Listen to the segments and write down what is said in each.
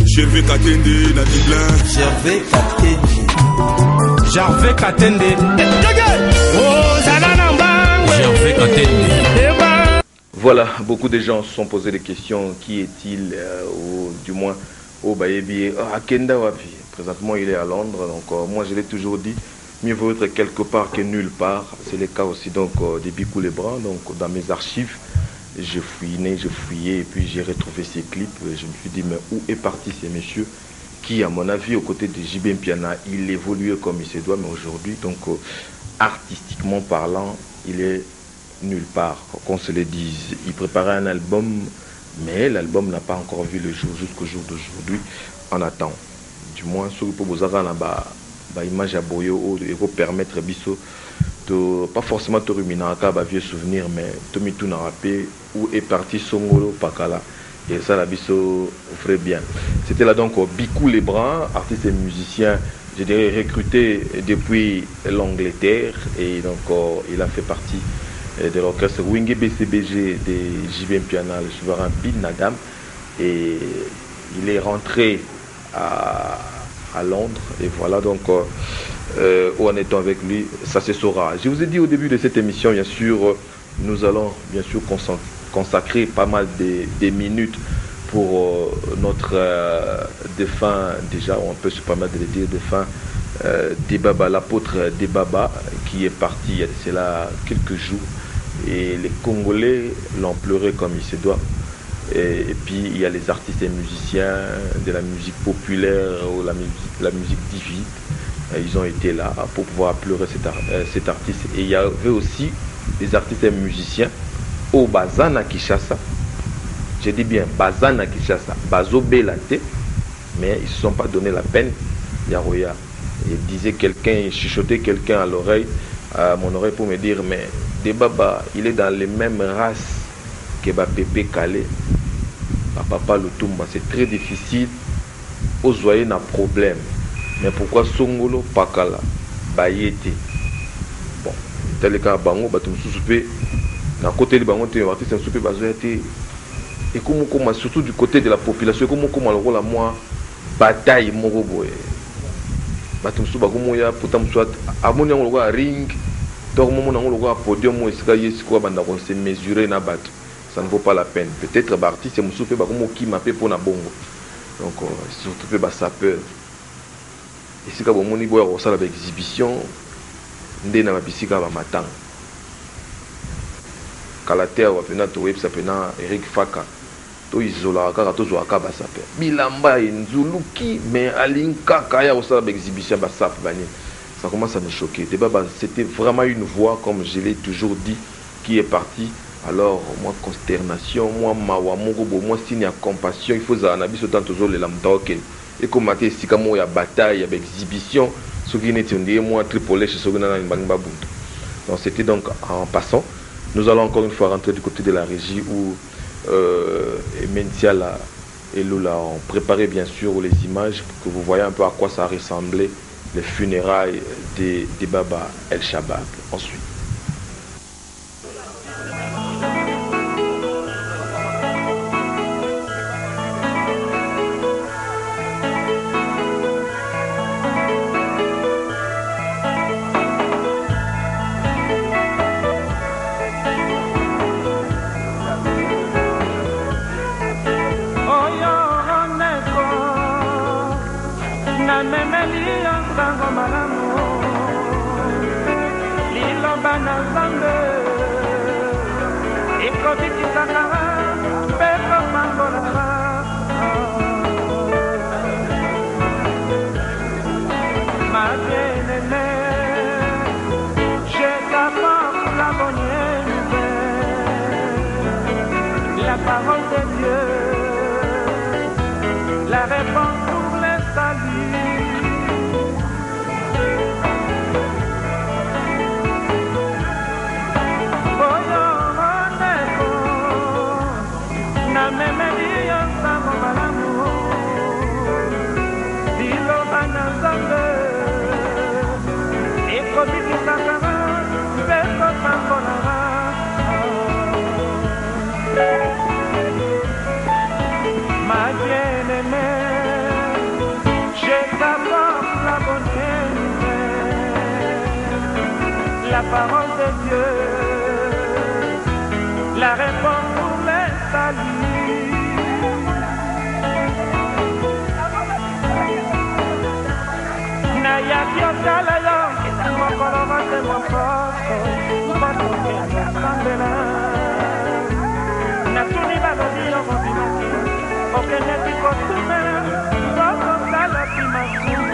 Gervais Katende, Natiblan. Gervais Katende. Gervais Katende. Oh, Gervais Katende. Voilà, beaucoup de gens se sont posé des questions. Qui est-il, ou du moins, au Bayebi, à Kenda Wapi. Présentement, il est à Londres. Donc, moi, je l'ai toujours dit, mieux vaut être quelque part que nulle part. C'est le cas aussi donc des Bicou les Bras. Donc, dans mes archives, j'ai fouillé, et puis j'ai retrouvé ces clips. Je me suis dit, mais où est parti ce monsieur qui, à mon avis, aux côtés de JB Mpiana, il évoluait comme il se doit, mais aujourd'hui, donc, artistiquement parlant, il est nulle part, qu'on se le dise. Il préparait un album, mais l'album n'a pas encore vu le jour jusqu'au jour d'aujourd'hui. On attend. Du moins, ce que vous avez là, image à boyo et vous permettre biso de pas forcément te ruminer à vieux souvenir, mais te mitou na rappé où est parti Songolo Pakala. Et ça, la biso ferait bien. C'était là donc Bicou les Bras, artiste et musicien, je dirais recruté depuis l'Angleterre, et donc il a fait partie de l'orchestre Wingé BCBG de JB Mpiana, le souverain Bin Nadam, et il est rentré à Londres, et voilà donc où en étant avec lui, ça se saura. Je vous ai dit au début de cette émission, bien sûr, nous allons bien sûr consacrer pas mal de minutes pour notre défunt, déjà on peut se permettre de le dire, défunt Debaba, l'apôtre Debaba, qui est parti il y a de cela quelques jours, et les Congolais l'ont pleuré comme il se doit. Et puis il y a les artistes et musiciens de la musique populaire ou la musique divine, ils ont été là pour pouvoir pleurer cet artiste. Et il y avait aussi des artistes et musiciens au Bazana Kinshasa, je dis bien Bazana Kinshasa, Bazo Belate, mais ils ne se sont pas donné la peine. Yaroya, il disait quelqu'un, il chuchotait quelqu'un à l'oreille, à mon oreille, pour me dire, mais Debaba, il est dans les mêmes races que Pépé Calé, Papa Lutumba. C'est très difficile, aux voyez un problème. Mais pourquoi Songolo Pakala Bayete? Bon, tel cas Bango, Batum Soupé, d'un côté de Bango, tu es artiste, Soupé Bazoyate. Et comment, surtout du côté de la population, comment le rôle à moi, bataille, Morobo. Batum Soupé, comment il y a, pourtant, soit, à mon niveau, ring, donc, mon niveau, podium, c'est mesuré, ça ne vaut pas la peine. Peut-être, l'artiste, c'est Moussoupe, qui m'a fait pour na bongo. Donc, surtout, sapeur. Et si vous avez une exhibition, vous avez une matin. Kalater, vous avez Eric Faka. To isola kaka to zoaka basape bilamba nzuluki mais alinka kaya au salon d'exhibition basap bani. Ça commence à me choquer. C'était vraiment une voix, comme je l'ai toujours dit, qui est partie. Alors moi consternation, moi mawa moi signe à compassion, il faut ça nabi so tant toujours les lamdoken. Et comme maté si comme il y a bataille, il y a exhibition, ce qui n'était pas moi Tripoli chez Sogona Mbangba Buntu. Donc c'était donc en passant, nous allons encore une fois rentrer du côté de la régie où Mentia et Lula ont préparé bien sûr les images pour que vous voyez un peu à quoi ça ressemblait les funérailles de Baba El Shabab. Ensuite. La parole de Dieu, la réponse pour le salut. Na memeli yosamo malamu, diloba na Nzambe, ekobikisaka mpe kotambolaka. Ma bien bien-aimé, je t'apporte la bonne nouvelle, la parole de Dieu, la réponse pour les saluts. Naya kiotala yo, mokolo bate mokoso, mboto kendo sambela. Natuni balobi yo mobimaki, okendeki kotumela, mboto tala pimasumu.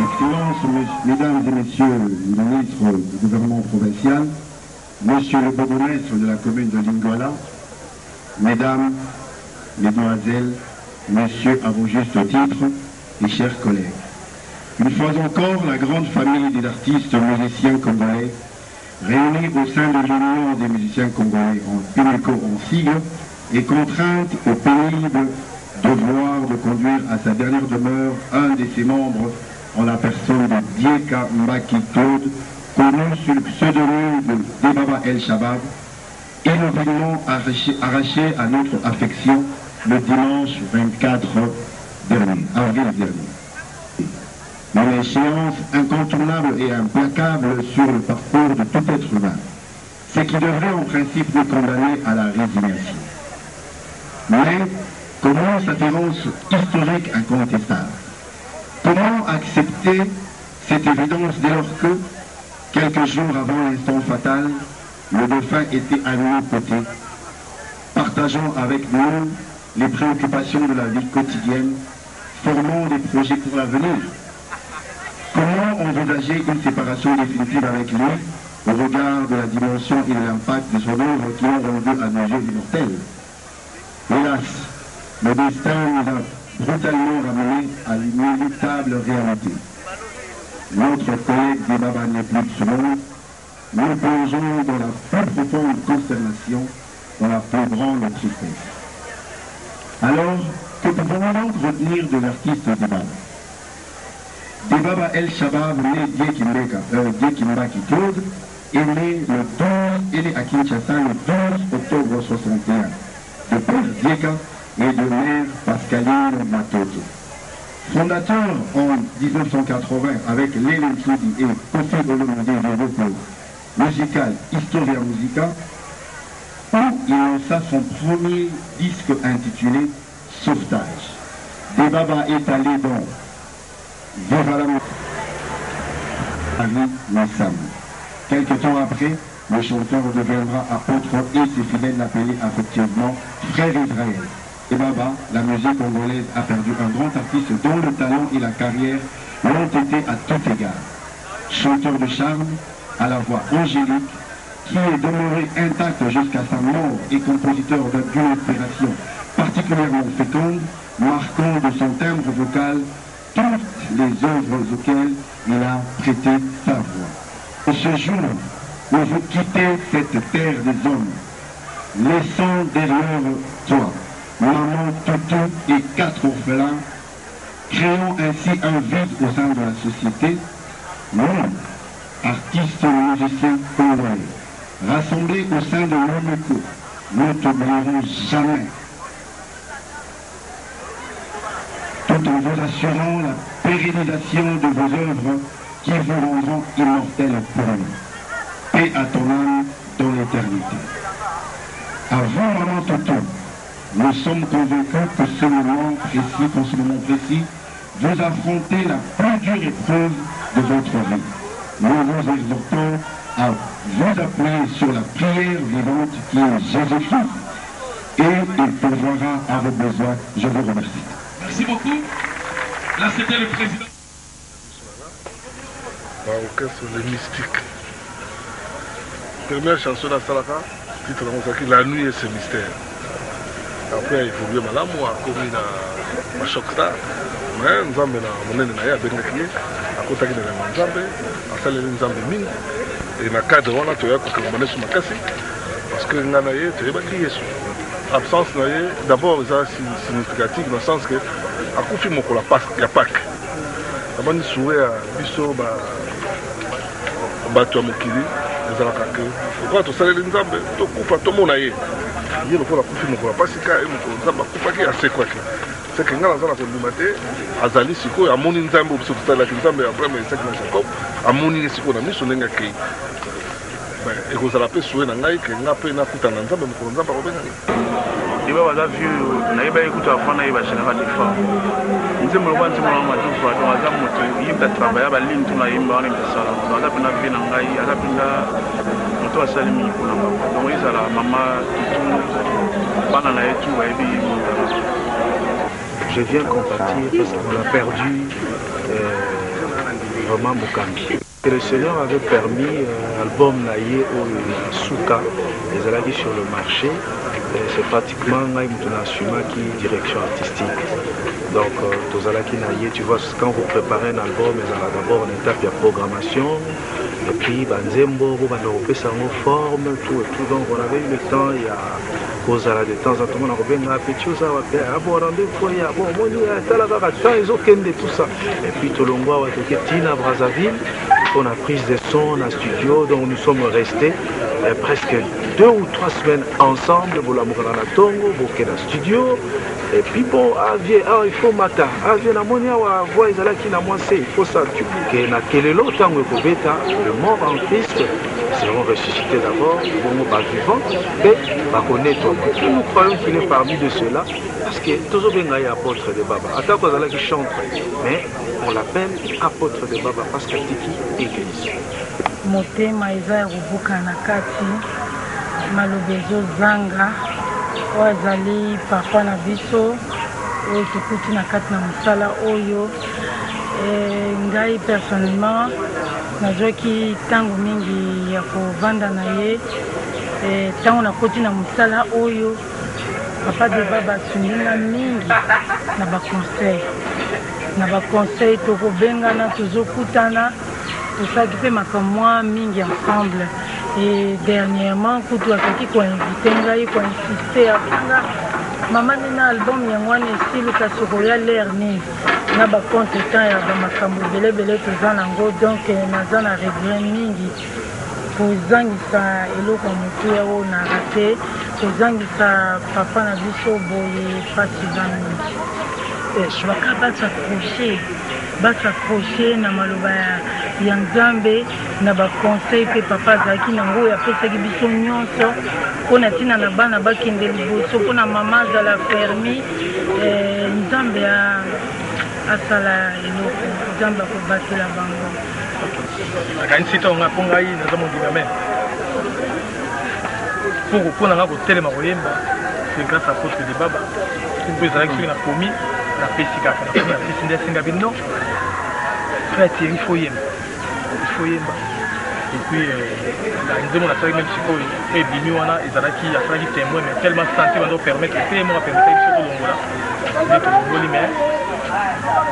Excellences, Mesdames et Messieurs les ministres du gouvernement provincial, Monsieur le bourgmestre de la commune de Lingala, Mesdames, Mesdemoiselles, Messieurs à vos justes titres et chers collègues. Une fois encore, la grande famille des artistes musiciens congolais, réunis au sein de l'Union des musiciens congolais en UNECO en sigle, est contrainte au pénible devoir de conduire à sa dernière demeure un de ses membres en la personne de Dieka Mbaki Claude, connu sous le pseudonyme de Debaba El Shabab, innovativement arraché à notre affection le dimanche 24 avril dernier. Une échéance incontournable et implacable sur le parcours de tout être humain, ce qui devrait en principe nous condamner à la résignation. Mais comment cette errance historique incontestable? Comment accepter cette évidence dès lors que, quelques jours avant l'instant fatal, le défunt était à nos côtés, partageant avec nous les préoccupations de la vie quotidienne, formant des projets pour l'avenir? Comment envisager une séparation définitive avec lui au regard de la dimension et de l'impact de son œuvre qui l'ont rendu à nos yeux immortels? Hélas, le destin nous a brutalement ramenés à l'inéluctable réalité. Notre collègue Debaba n'est plus de ce monde. Nous plongeons dans la plus profonde consternation, dans la plus grande tristesse. Alors, que pouvons-nous donc retenir de l'artiste Debaba? Debaba El Shabab, né Diekimbaki Claude, est né à Kinshasa le 12 octobre 61, de père Dieka et de mère Pascaline Matoto. Fondateur en 1980 avec Léline Soudi et Kofi Olomide du groupe musical Historia Musica, où il lança son premier disque intitulé Sauvetage. Debaba est allé dans Nassam. Quelque temps après, le chanteur deviendra apôtre et ses fidèles l'appelaient affectueusement Frère Israël. Debaba, la musique congolaise a perdu un grand artiste dont le talent et la carrière l'ont été à tout égard. Chanteur de charme, à la voix angélique, qui est demeuré intact jusqu'à sa mort et compositeur d'une inspiration particulièrement féconde, marquant de son timbre vocal toutes les œuvres auxquelles il a prêté sa voix. Ce jour où vous quittez cette terre des hommes, laissant derrière toi maman, toutou et 4 orphelins, créant ainsi un vide au sein de la société, nous, artistes et musiciens congolais, rassemblés au sein de l'UNECO, ne t'oublierons jamais, tout en vous assurant la pérennisation de vos œuvres qui vous rendront immortels pour nous. Paix à ton âme dans l'éternité. À vous, maman Toto, nous sommes convaincus que ce moment précis, vous affrontez la plus dure épreuve de votre vie. Nous vous exhortons à vous appuyer sur la prière vivante qui est Jésus-Christ et il pourvoira à vos besoins. Je vous remercie. Merci beaucoup. Là, c'était le président. Sur les mystiques. Première chanson de Salaka, titre La nuit et ses mystères. Après, il faut bien malamu a commis na Shockstar. Mais nous avons mené na ya bengaki a contacté na Nzambe, a salé Nzambe mingi et na cadre wana to ya ko kangana sur makasi parce que ngana ye to yeba ki Yesu. Absence na ye d'abord ça significatif dans le sens que a kufi moko la Pâques ya Pâques. Abandi souhait à biso ba bato mokili ezalaka ke pourquoi to salé Nzambe to kufa to mona ye. Il y a le kufi moko la Pasika et moko Nzambe kupaki asekwaki. C'est que ngala zala ko ndimate azali siko amoni Nzambe biso to salé Nzambe après mais c'est que na Jacob amoni siko na miso nenga ke. Et vous allez appeler souhait na ngai ke ngape na kuta na Nzambe moko Nzambe ko benga. Iba baza vieux na iba ekuta afana iba général de fort. Nzembo lo bantu mo ma tu kwa to aza moto yimba travailler ba ligne tu na yimba on est sala. Baza pena vie na ngai aza pena moto asali mi ko na mama. Donc izala mama tutu bana na etu ba ebi Je viens compatir parce qu'on a perdu vraiment Mukambi. Et le Seigneur avait permis l'album Naye au Souka, les alaki sur le marché. C'est pratiquement qui direction artistique. Donc, Tozalaki Naye, tu vois, quand vous préparez un album, il y a d'abord une étape de programmation. Et puis, Banzembo, en forme, tout et tout. Donc, on avait eu le temps, il y a Kozala de temps en temps, on a revenu à Pétiosa, bon rendez-vous, bon, tout ça. Et puis, Tolongwa, on a Tina, Brazzaville. On a prise de son en studio, donc nous sommes restés presque 2 ou 3 semaines ensemble pour la Mourana Tongo, pour le studio. Et puis bon, il faut matin, la monia voix qui n'a moins il faut ça. Que na kelelo tango kobeta, le mort en Christ seront ressuscités d'abord, bon pas vivant, et va connaître. Nous croyons qu'il est parmi de ceux-là, parce que toujours bien il y a apôtre de Baba. Attends qu'on a qui chante, mais on l'appelle apôtre de Baba parce que Tiki église. Motema eza ya kobuka na kati malobezo zanga oyo azali papa na biso oyo tokuti na kati na mosala oyo ngai personnellement nazwaki ntango mingi ya kovanda na ye ntango nakoti na mosala oyo papa de Baba asunginga mingi na baconseil tokobengana tozokutana tosaki mpe makamwa mingi ensemble. Et dernièrement kutu akaki koinvite ngai koinsiste abanga mama nina album yango wana esiluka sokoya l'air nini na bacontretemps ya bamakambo ebelebele toza nango donc naza na regret mingi kozangisa eloko ya motuya oyo na rate kozangisa papa na biso boye pasi vami baka basaccroche na maloba ya nzambe na baconseil mpe papa azalaki nango oyo apesaki biso nyonso mpona ntina na bana bakende liboso mpona mama azala fermi nzambe asala eloko nzambe akobatela bango nakanisi ntonga mpo ngai naza mondima me mpona nga kotelema koyemba c'est grâce à apôtre de Baba mpo ezalaki soki nakomi napesi kaka napesi nde asenga bino frère Thierry il faut yemba et puis nzembo nasalaki même sikoyo ebimi wana ezalaki asalaki témoin mais tellement santé bando permettre te mo apermetaki biso tolongola nde tolongoli mais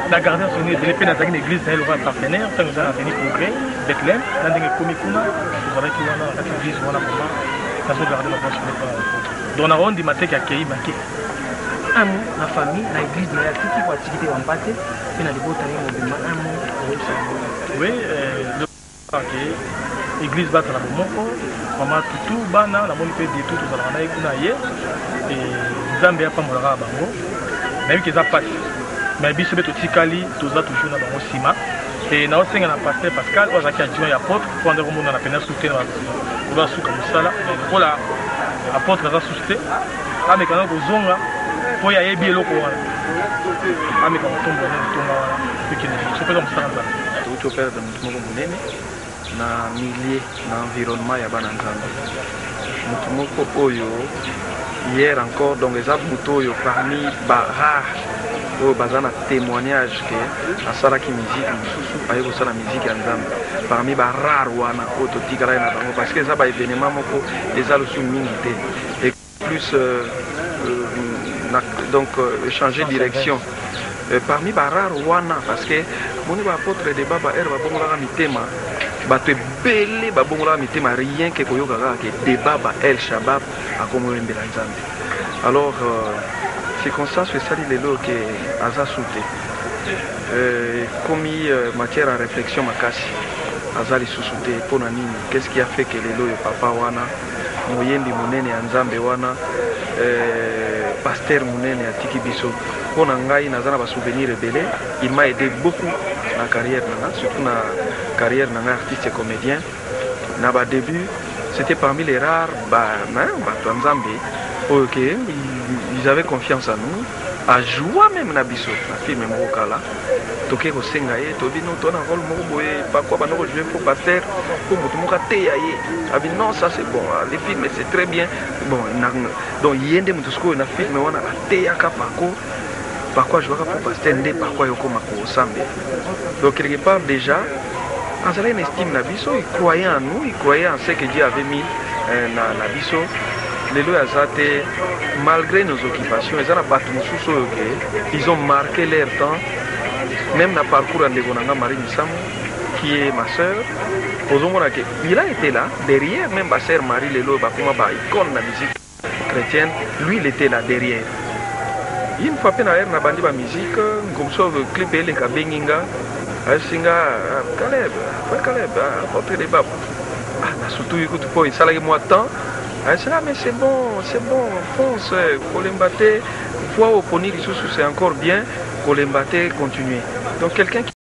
na garde son ezele mpe nazalaki na église na ye lokola partenaire ntango eza na teni progrès Bethlehem na ndenge ekomi kuna tozalaki wana na kati église wana vraiment nazogarde babonsone mpo donc nakondima teke akei make amour na famille na église na yatiki kwa activité wa mpate pe na libota ye mobima amour oui église bata na bomoko mama tutu bana namoni mpe detu tozalaka na ye kuna ye nzambe apambolaka bango nayebiki eza pasi mais biso mpe totikali toza toujours na bango nsima e naosenga na paster Pascal oyo azalaki adjoint ya apôtre mpo ande komona na pena suku te na suka mosala lokola apôtre aza susu te amekana kozonga mpo ayebi eloko wana ameka motombo ane motonga wana ekende sopeza mosala nzambe touti operdre motu moko monene na milieu na environnement ya bana nzambe motu moko oyo hier encore donc eza motu oyo parmi barare oyo baza na témoignage ke asalaki musique mosusu aye kosala musique ya nzambe parmi barare wana oyo totikala ye na bango parce que eza baévénement moko eza losu mingi te et plus donc changer direction parmi barare wana parce que moni baapôtre de Baba ere babongolaka mitema bato ebele babongolaka mitema rien ke koyoka kaka ke de Baba El Shabab akomolembela nzambe alors circonstance esali lelo ke aza su te komi matière à réflexion makasi aza lisusu te mpo na nini qu'est-ce qui a fait ke lelo oyo papa wana moyembi monene ya nzambe wana pasteur monene atiki biso mpo na ngai naza na basouvenir ebele il m'a aidé beaucoup na carrière nanga surtout na carrière nanga artiste et comédien na badébut c'était parmi les rares bato ya nzambe oyo ke ils avaient confiance en nous ajua même na biso na filme moko kala toke kosenga ye tobino tona rôle moko boye pakwa banoko jouer faux pasteur po moto moko ateya ye abi non ça c'est bon les films c'est très bien bon donc yende moto sikoyo na filme wana ateyaka pakwa jouaka faux pasteur nde pakwa yokoma kosambe donc quelque part déjà azalaki na estime na biso, il croyait en nous, il croyait en ce que Dieu avait mis na biso. Lelo yazate, malgré nos occupations, ils ont marqué leur temps, même dans le parcours de Marie Nissamou, qui est ma soeur. Il a été là, derrière même ma soeur Marie Lelo, icône de la musique chrétienne, lui il était là derrière. Une fois que j'ai bandi la musique, comme ça, le clip est le Benginga, Caleb, portez les babes. Surtout, écoute, il s'allait moi tant. Mais c'est bon, fonce, Kolembate, voix au pony, c'est encore bien, Kolembate, continuer. Donc quelqu'un qui